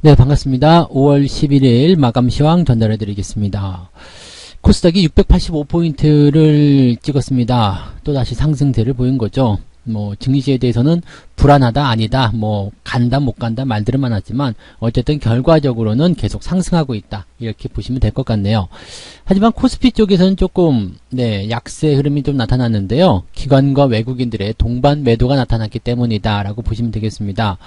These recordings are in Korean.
네, 반갑습니다. 5월 11일 마감 시황 전달해 드리겠습니다. 코스닥이 685포인트를 찍었습니다. 또다시 상승세를 보인 거죠. 증시에 대해서는 불안하다, 아니다, 간다, 못 간다 말들은 많았지만 어쨌든 결과적으로는 계속 상승하고 있다. 이렇게 보시면 될 것 같네요. 하지만 코스피 쪽에서는 조금, 약세 흐름이 좀 나타났는데요. 기관과 외국인들의 동반 매도가 나타났기 때문이다. 라고 보시면 되겠습니다.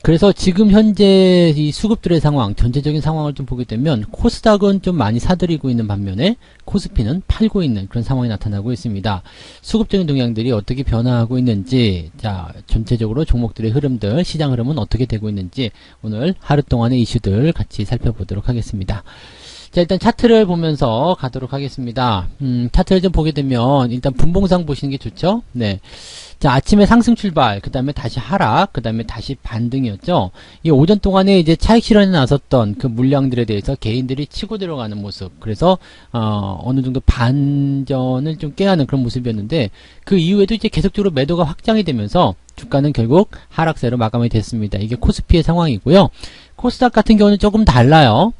그래서 지금 현재 이 수급들의 상황, 전체적인 상황을 좀 보게 되면 코스닥은 좀 많이 사들이고 있는 반면에 코스피는 팔고 있는 그런 상황이 나타나고 있습니다. 수급적인 동향들이 어떻게 변화하고 있는지, 전체적으로 종목들의 흐름들, 시장 흐름은 어떻게 되고 있는지 오늘 하루 동안의 이슈들 같이 살펴보도록 하겠습니다. 일단 차트를 보면서 가도록 하겠습니다. 차트를 좀 보게 되면 일단 분봉상 보시는 게 좋죠? 아침에 상승 출발, 그 다음에 다시 하락, 그 다음에 다시 반등이었죠. 이 오전 동안에 이제 차익 실현에 나섰던 그 물량들에 대해서 개인들이 치고 들어가는 모습. 그래서, 어느 정도 반전을 좀 깨하는 그런 모습이었는데, 그 이후에도 이제 계속적으로 매도가 확장이 되면서 주가는 결국 하락세로 마감이 됐습니다. 이게 코스피의 상황이고요. 코스닥 같은 경우는 조금 달라요.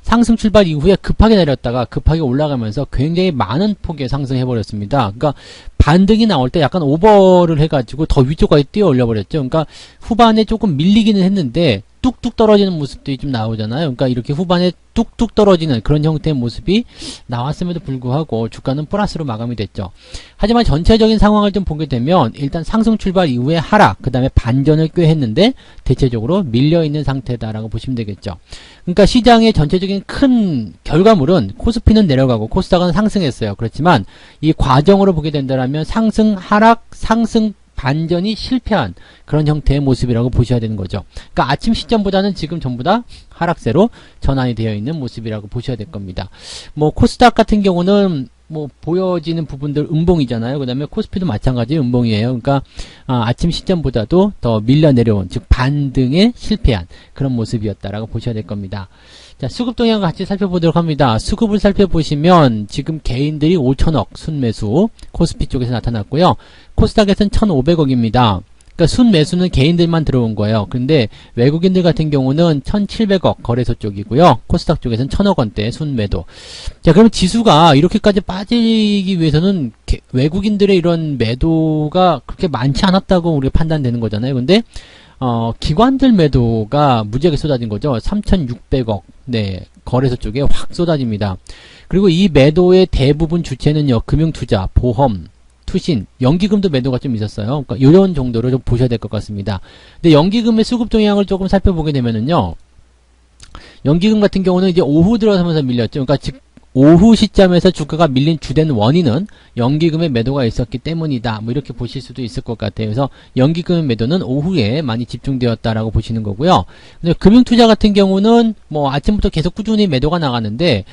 상승 출발 이후에 급하게 내렸다가 급하게 올라가면서 굉장히 많은 폭의 상승해버렸습니다. 그러니까 반등이 나올 때 약간 오버를 해가지고 더 위쪽까지 뛰어 올려버렸죠. 그러니까 후반에 조금 밀리기는 했는데 뚝뚝 떨어지는 모습들이 좀 나오잖아요. 그러니까 이렇게 후반에 뚝뚝 떨어지는 그런 형태의 모습이 나왔음에도 불구하고 주가는 플러스로 마감이 됐죠. 하지만 전체적인 상황을 좀 보게 되면 일단 상승 출발 이후에 하락, 그 다음에 반전을 꽤 했는데 대체적으로 밀려있는 상태다라고 보시면 되겠죠. 그러니까 시장의 전체적인 큰 결과물은 코스피는 내려가고 코스닥은 상승했어요. 그렇지만 이 과정으로 보게 된다면 상승, 하락, 상승, 반전이 실패한 그런 형태의 모습이라고 보셔야 되는 거죠. 그러니까 아침 시점보다는 지금 전부 다 하락세로 전환이 되어 있는 모습이라고 보셔야 될 겁니다. 코스닥 같은 경우는 보여지는 부분들 음봉이잖아요. 그 다음에 코스피도 마찬가지 음봉이에요. 그러니까 아침 시점보다도 더 밀려 내려온, 즉 반등에 실패한 그런 모습이었다라고 보셔야 될 겁니다. 수급 동향 같이 살펴보도록 합니다. 수급을 살펴보시면 지금 개인들이 5천억 순매수 코스피 쪽에서 나타났고요. 코스닥에서는 1,500억입니다. 그러니까 순매수는 개인들만 들어온 거예요. 근데 외국인들 같은 경우는 1,700억 거래소 쪽이고요. 코스닥 쪽에서는 1,000억 원대 순매도. 그럼 지수가 이렇게까지 빠지기 위해서는 외국인들의 이런 매도가 그렇게 많지 않았다고 우리가 판단되는 거잖아요. 근데 기관들 매도가 무지하게 쏟아진 거죠. 3,600억. 거래소 쪽에 확 쏟아집니다. 그리고 이 매도의 대부분 주체는요, 금융투자, 보험, 투신, 연기금도 매도가 좀 있었어요. 그러니까 이런 정도로 좀 보셔야 될 것 같습니다. 근데 연기금의 수급 동향을 조금 살펴보게 되면은요, 연기금 같은 경우는 이제 오후 들어서면서 밀렸죠. 그러니까 즉 오후 시점에서 주가가 밀린 주된 원인은 연기금의 매도가 있었기 때문이다. 이렇게 보실 수도 있을 것 같아요. 그래서 연기금의 매도는 오후에 많이 집중되었다라고 보시는 거고요. 근데 금융투자 같은 경우는 아침부터 계속 꾸준히 매도가 나가는데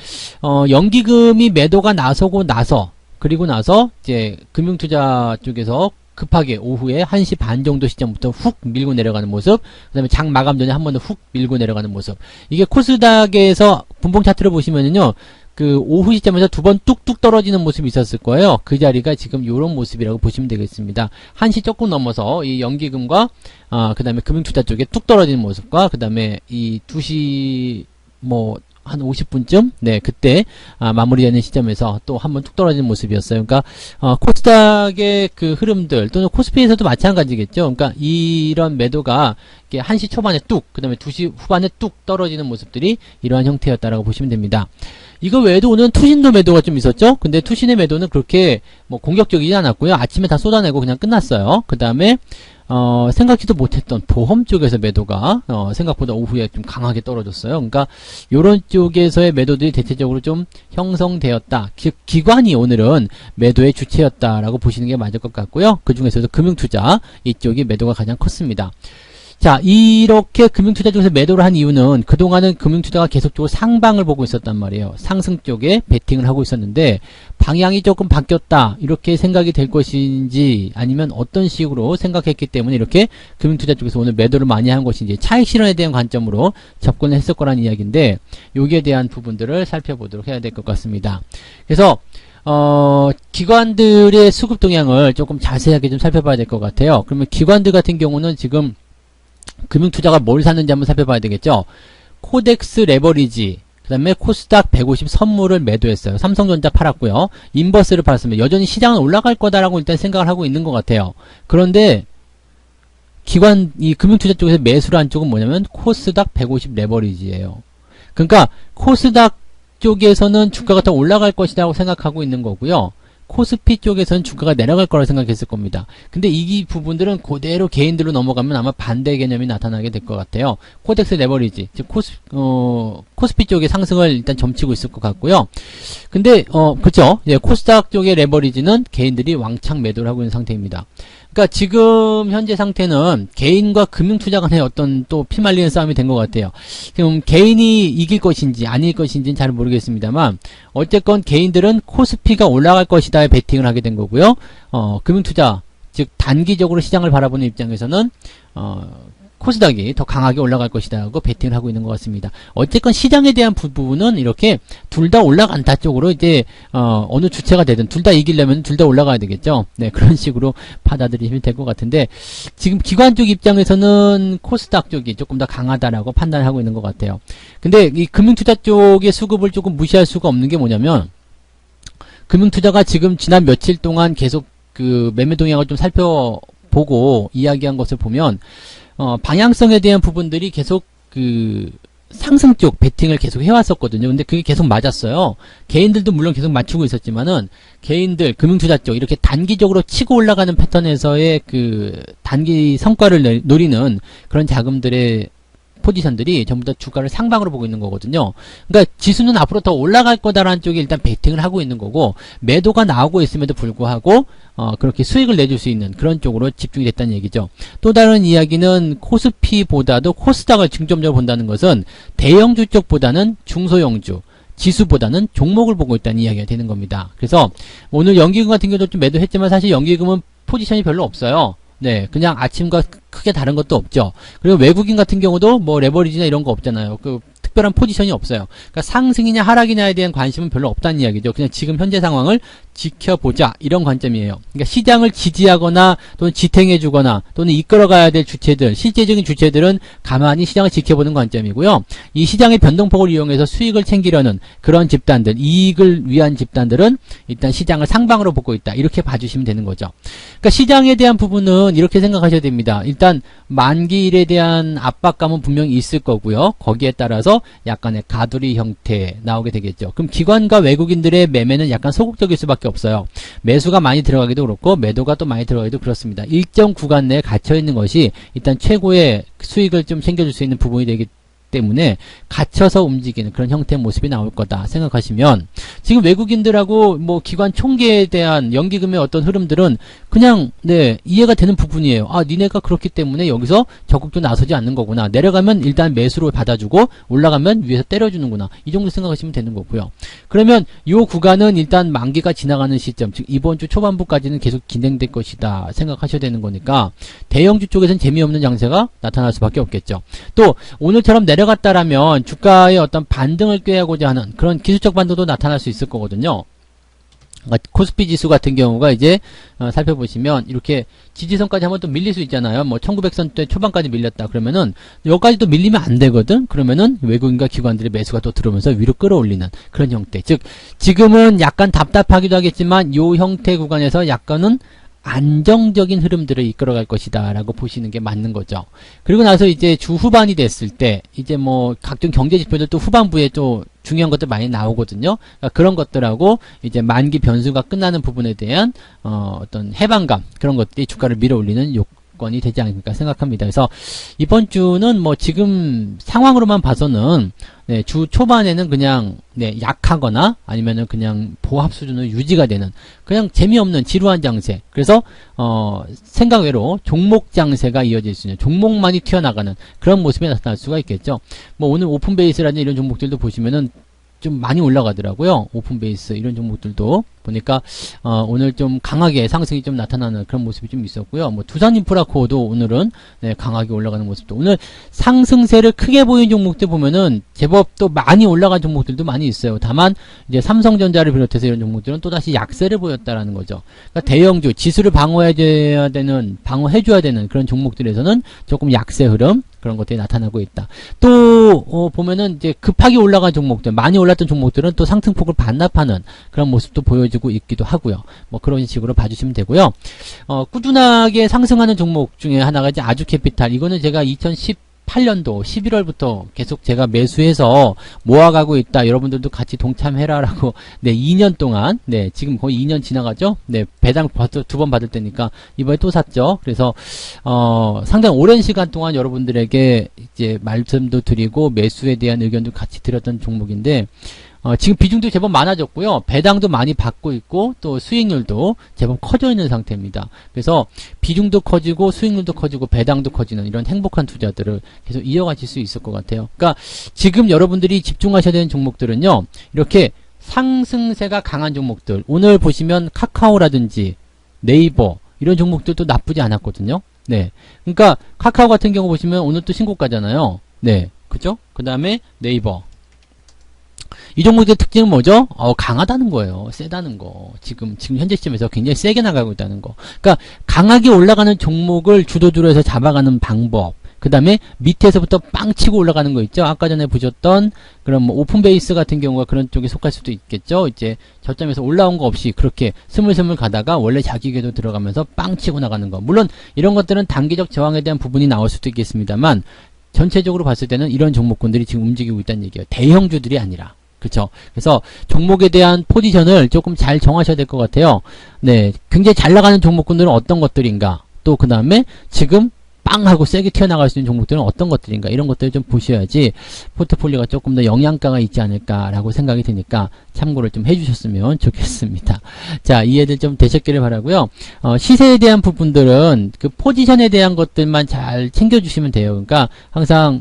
연기금이 매도가 나서고 나서 그리고 나서 이제 금융투자 쪽에서 급하게 오후에 1시 반 정도 시점부터 훅 밀고 내려가는 모습, 그 다음에 장 마감 전에 한 번 더 훅 밀고 내려가는 모습. 이게 코스닥에서 분봉 차트를 보시면은요, 그 오후 시점에서 두 번 뚝뚝 떨어지는 모습이 있었을 거예요. 그 자리가 지금 요런 모습이라고 보시면 되겠습니다. 1시 조금 넘어서 이 연기금과 그 다음에 금융투자 쪽에 뚝 떨어지는 모습과 그 다음에 이 2시 한 50분쯤? 그때, 마무리되는 시점에서 또 한번 툭 떨어지는 모습이었어요. 그러니까, 코스닥의 그 흐름들, 또는 코스피에서도 마찬가지겠죠. 그러니까, 이런 매도가, 이렇게 1시 초반에 뚝, 그 다음에 2시 후반에 뚝 떨어지는 모습들이 이러한 형태였다라고 보시면 됩니다. 이거 외에도 오늘 투신도 매도가 좀 있었죠? 근데 투신의 매도는 그렇게 공격적이지 않았고요. 아침에 다 쏟아내고 그냥 끝났어요. 그 다음에, 생각지도 못했던 보험 쪽에서 매도가 생각보다 오후에 좀 강하게 떨어졌어요. 그러니까 요런 쪽에서의 매도들이 대체적으로 좀 형성되었다. 즉 기관이 오늘은 매도의 주체였다라고 보시는 게 맞을 것 같고요. 그 중에서도 금융투자 이쪽이 매도가 가장 컸습니다. 이렇게 금융투자 쪽에서 매도를 한 이유는 그동안은 금융투자가 계속적으로 상방을 보고 있었단 말이에요. 상승 쪽에 베팅을 하고 있었는데 방향이 조금 바뀌었다 이렇게 생각이 될 것인지 아니면 어떤 식으로 생각했기 때문에 이렇게 금융투자 쪽에서 오늘 매도를 많이 한 것인지 차익 실현에 대한 관점으로 접근을 했을 거라는 이야기인데 여기에 대한 부분들을 살펴보도록 해야 될 것 같습니다. 그래서 기관들의 수급 동향을 조금 자세하게 좀 살펴봐야 될 것 같아요. 그러면 기관들 같은 경우는 지금 금융투자가 뭘 샀는지 한번 살펴봐야 되겠죠. 코덱스 레버리지, 그 다음에 코스닥 150 선물을 매도했어요. 삼성전자 팔았고요. 인버스를 팔았습니다. 여전히 시장은 올라갈 거다라고 일단 생각을 하고 있는 것 같아요. 그런데 이 금융투자 쪽에서 매수를 한 쪽은 뭐냐면 코스닥 150 레버리지예요. 그러니까 코스닥 쪽에서는 주가가 더 올라갈 것이라고 생각하고 있는 거고요. 코스피 쪽에서는 주가가 내려갈 거라고 생각했을 겁니다. 근데 이 부분들은 그대로 개인들로 넘어가면 아마 반대 개념이 나타나게 될 것 같아요. 코덱스 레버리지, 즉 코스피 쪽의 상승을 일단 점치고 있을 것 같고요. 근데 그렇죠. 예, 코스닥 쪽의 레버리지는 개인들이 왕창 매도를 하고 있는 상태입니다. 그러니까 지금 현재 상태는 개인과 금융투자 간의 어떤 또 피말리는 싸움이 된 것 같아요. 지금 개인이 이길 것인지 아닐 것인지는 잘 모르겠습니다만 어쨌건 개인들은 코스피가 올라갈 것이다에 베팅을 하게 된 거고요. 금융투자, 즉 단기적으로 시장을 바라보는 입장에서는 코스닥이 더 강하게 올라갈 것이다라고 베팅을 하고 있는 것 같습니다. 어쨌건 시장에 대한 부분은 이렇게 둘 다 올라간다 쪽으로 이제 어느 주체가 되든 둘 다 이기려면 둘 다 올라가야 되겠죠. 네, 그런 식으로 받아들이시면 될 것 같은데 지금 기관 쪽 입장에서는 코스닥 쪽이 조금 더 강하다라고 판단을 하고 있는 것 같아요. 근데 이 금융투자 쪽의 수급을 조금 무시할 수가 없는 게 뭐냐면 금융투자가 지금 지난 며칠 동안 계속 그 매매 동향을 좀 살펴보고 이야기한 것을 보면 방향성에 대한 부분들이 계속 그 상승 쪽 베팅을 계속 해왔었거든요. 근데 그게 계속 맞았어요. 개인들도 물론 계속 맞추고 있었지만은 개인들 금융투자 쪽 이렇게 단기적으로 치고 올라가는 패턴에서의 그 단기 성과를 노리는 그런 자금들의 포지션들이 전부 다 주가를 상방으로 보고 있는 거거든요. 그러니까 지수는 앞으로 더 올라갈 거다라는 쪽에 일단 베팅을 하고 있는 거고 매도가 나오고 있음에도 불구하고 그렇게 수익을 내줄 수 있는 그런 쪽으로 집중이 됐다는 얘기죠. 또 다른 이야기는 코스피보다도 코스닥을 중점적으로 본다는 것은 대형주 쪽보다는 중소형주 지수보다는 종목을 보고 있다는 이야기가 되는 겁니다. 그래서 오늘 연기금 같은 경우도 좀 매도했지만 사실 연기금은 포지션이 별로 없어요. 네, 그냥 아침과 크게 다른 것도 없죠. 그리고 외국인 같은 경우도 뭐 레버리지나 이런 거 없잖아요. 그 특별한 포지션이 없어요. 그러니까 상승이냐 하락이냐에 대한 관심은 별로 없다는 이야기죠. 그냥 지금 현재 상황을 지켜보자 이런 관점이에요. 그러니까 시장을 지지하거나 또는 지탱해주거나 또는 이끌어가야 될 주체들, 실제적인 주체들은 가만히 시장을 지켜보는 관점이고요. 이 시장의 변동폭을 이용해서 수익을 챙기려는 그런 집단들, 이익을 위한 집단들은 일단 시장을 상방으로 보고 있다. 이렇게 봐주시면 되는 거죠. 그러니까 시장에 대한 부분은 이렇게 생각하셔야 됩니다. 일단 만기일에 대한 압박감은 분명히 있을 거고요. 거기에 따라서 약간의 가두리 형태 나오게 되겠죠. 그럼 기관과 외국인들의 매매는 약간 소극적일 수밖에 없어요. 매수가 많이 들어가기도 그렇고 매도가 또 많이 들어가기도 그렇습니다. 일정 구간 내에 갇혀있는 것이 일단 최고의 수익을 좀 챙겨줄 수 있는 부분이 되기 때문에 갇혀서 움직이는 그런 형태의 모습이 나올 거다 생각하시면 지금 외국인들하고 뭐 기관 총계에 대한 연기금의 어떤 흐름들은 그냥 네 이해가 되는 부분이에요. 아 니네가 그렇기 때문에 여기서 적극도 나서지 않는 거구나. 내려가면 일단 매수로 받아주고 올라가면 위에서 때려주는구나. 이 정도 생각하시면 되는 거고요. 그러면 이 구간은 일단 만기가 지나가는 시점 즉 이번 주 초반부까지는 계속 진행될 것이다 생각하셔야 되는 거니까 대형주 쪽에서는 재미없는 장세가 나타날 수밖에 없겠죠. 또 오늘처럼 내려갔다라면 주가의 어떤 반등을 꾀하고자 하는 그런 기술적 반등도 나타날 수 있을 거거든요. 코스피 지수 같은 경우가 이제 살펴보시면 이렇게 지지선까지 한번 또 밀릴 수 있잖아요. 뭐 1900선대 초반까지 밀렸다 그러면은 여기까지 또 밀리면 안 되거든. 그러면은 외국인과 기관들의 매수가 또 들어오면서 위로 끌어올리는 그런 형태. 즉 지금은 약간 답답하기도 하겠지만 요 형태 구간에서 약간은 안정적인 흐름들을 이끌어갈 것이다 라고 보시는 게 맞는 거죠. 그리고 나서 이제 주 후반이 됐을 때 이제 뭐 각종 경제 지표들 또 후반부에 또 중요한 것들 많이 나오거든요. 그러니까 그런 것들하고 이제 만기 변수가 끝나는 부분에 대한 어떤 해방감 그런 것들이 주가를 밀어올리는 요건이 되지 않을까 생각합니다. 그래서 이번 주는 뭐 지금 상황으로만 봐서는 네, 주 초반에는 그냥 네, 약하거나 아니면은 그냥 보합 수준으로 유지가 되는 그냥 재미없는 지루한 장세. 그래서 생각 외로 종목 장세가 이어질 수 있는 종목만이 튀어나가는 그런 모습이 나타날 수가 있겠죠. 뭐 오늘 오픈베이스라는 이런 종목들도 보시면은 좀 많이 올라가더라고요. 오픈베이스 이런 종목들도 보니까 오늘 좀 강하게 상승이 좀 나타나는 그런 모습이 좀 있었고요. 뭐 두산인프라코어도 오늘은 네, 강하게 올라가는 모습도, 오늘 상승세를 크게 보인 종목들 보면은 제법 또 많이 올라간 종목들도 많이 있어요. 다만 이제 삼성전자를 비롯해서 이런 종목들은 또 다시 약세를 보였다라는 거죠. 그러니까 대형주 지수를 방어해줘야 되는 그런 종목들에서는 조금 약세 흐름, 그런 것들이 나타나고 있다. 또 보면은 이제 급하게 올라간 종목들, 많이 올랐던 종목들은 또 상승폭을 반납하는 그런 모습도 보여지고 있기도 하고요. 뭐 그런 식으로 봐주시면 되고요. 꾸준하게 상승하는 종목 중에 하나가 이제 아주캐피탈. 이거는 제가 2018년도 11월부터 계속 제가 매수해서 모아가고 있다. 여러분들도 같이 동참해라라고. 네, 2년 동안, 네, 지금 거의 2년 지나가죠? 네, 배당 2번 받을 때니까 이번에 또 샀죠. 그래서, 상당히 오랜 시간 동안 여러분들에게 이제 말씀도 드리고 매수에 대한 의견도 같이 드렸던 종목인데, 지금 비중도 제법 많아졌고요. 배당도 많이 받고 있고 또 수익률도 제법 커져 있는 상태입니다. 그래서 비중도 커지고 수익률도 커지고 배당도 커지는 이런 행복한 투자들을 계속 이어가실 수 있을 것 같아요. 그러니까 지금 여러분들이 집중하셔야 되는 종목들은요. 이렇게 상승세가 강한 종목들. 오늘 보시면 카카오라든지 네이버 이런 종목들도 나쁘지 않았거든요. 네. 그러니까 카카오 같은 경우 보시면 오늘 또 신고가잖아요. 네. 그죠? 그 다음에 네이버. 이 종목의 특징은 뭐죠? 강하다는 거예요. 세다는 거. 지금 현재 시점에서 굉장히 세게 나가고 있다는 거. 그러니까 강하게 올라가는 종목을 주도주로 해서 잡아가는 방법. 그 다음에 밑에서부터 빵 치고 올라가는 거 있죠? 아까 전에 보셨던 그런 뭐 오픈베이스 같은 경우가 그런 쪽에 속할 수도 있겠죠? 이제 저점에서 올라온 거 없이 그렇게 스물스물 가다가 원래 자기 궤도 들어가면서 빵 치고 나가는 거. 물론 이런 것들은 단기적 저항에 대한 부분이 나올 수도 있겠습니다만 전체적으로 봤을 때는 이런 종목군들이 지금 움직이고 있다는 얘기예요. 대형주들이 아니라. 그렇죠. 그래서 종목에 대한 포지션을 조금 잘 정하셔야 될 것 같아요. 네, 굉장히 잘 나가는 종목군들은 어떤 것들인가, 또 그 다음에 지금 빵 하고 세게 튀어나갈 수 있는 종목들은 어떤 것들인가, 이런 것들을 좀 보셔야지 포트폴리오가 조금 더 영양가가 있지 않을까라고 생각이 드니까 참고를 좀 해주셨으면 좋겠습니다. 자, 이해들 좀 되셨기를 바라고요. 시세에 대한 부분들은 그 포지션에 대한 것들만 잘 챙겨주시면 돼요. 그러니까 항상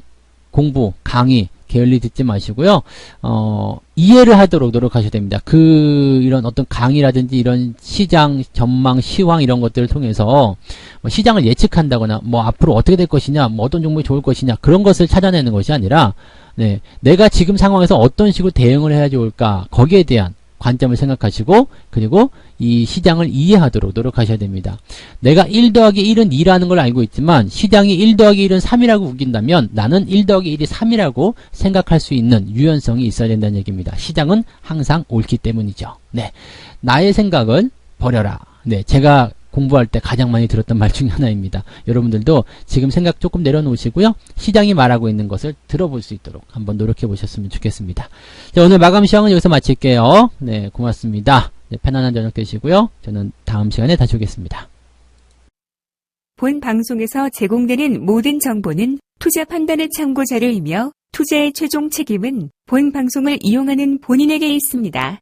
공부, 강의 게을리 듣지 마시고요. 이해를 하도록 노력하셔야 됩니다. 이런 어떤 강의라든지 이런 시장 전망, 시황 이런 것들을 통해서 뭐 시장을 예측한다거나 뭐 앞으로 어떻게 될 것이냐, 뭐 어떤 종목이 좋을 것이냐 그런 것을 찾아내는 것이 아니라 네, 내가 지금 상황에서 어떤 식으로 대응을 해야 좋을까 거기에 대한 관점을 생각하시고 그리고 이 시장을 이해하도록 노력하셔야 됩니다. 내가 1 더하기 1은 2라는 걸 알고 있지만 시장이 1 더하기 1은 3이라고 우긴다면 나는 1 더하기 1이 3이라고 생각할 수 있는 유연성이 있어야 된다는 얘기입니다. 시장은 항상 옳기 때문이죠. 네, 나의 생각을 버려라. 네, 제가 공부할 때 가장 많이 들었던 말 중에 하나입니다. 여러분들도 지금 생각 조금 내려놓으시고요. 시장이 말하고 있는 것을 들어볼 수 있도록 한번 노력해 보셨으면 좋겠습니다. 자, 오늘 마감 시황은 여기서 마칠게요. 네, 고맙습니다. 네, 편안한 저녁 되시고요. 저는 다음 시간에 다시 오겠습니다. 본 방송에서 제공되는 모든 정보는 투자 판단의 참고 자료이며 투자의 최종 책임은 본 방송을 이용하는 본인에게 있습니다.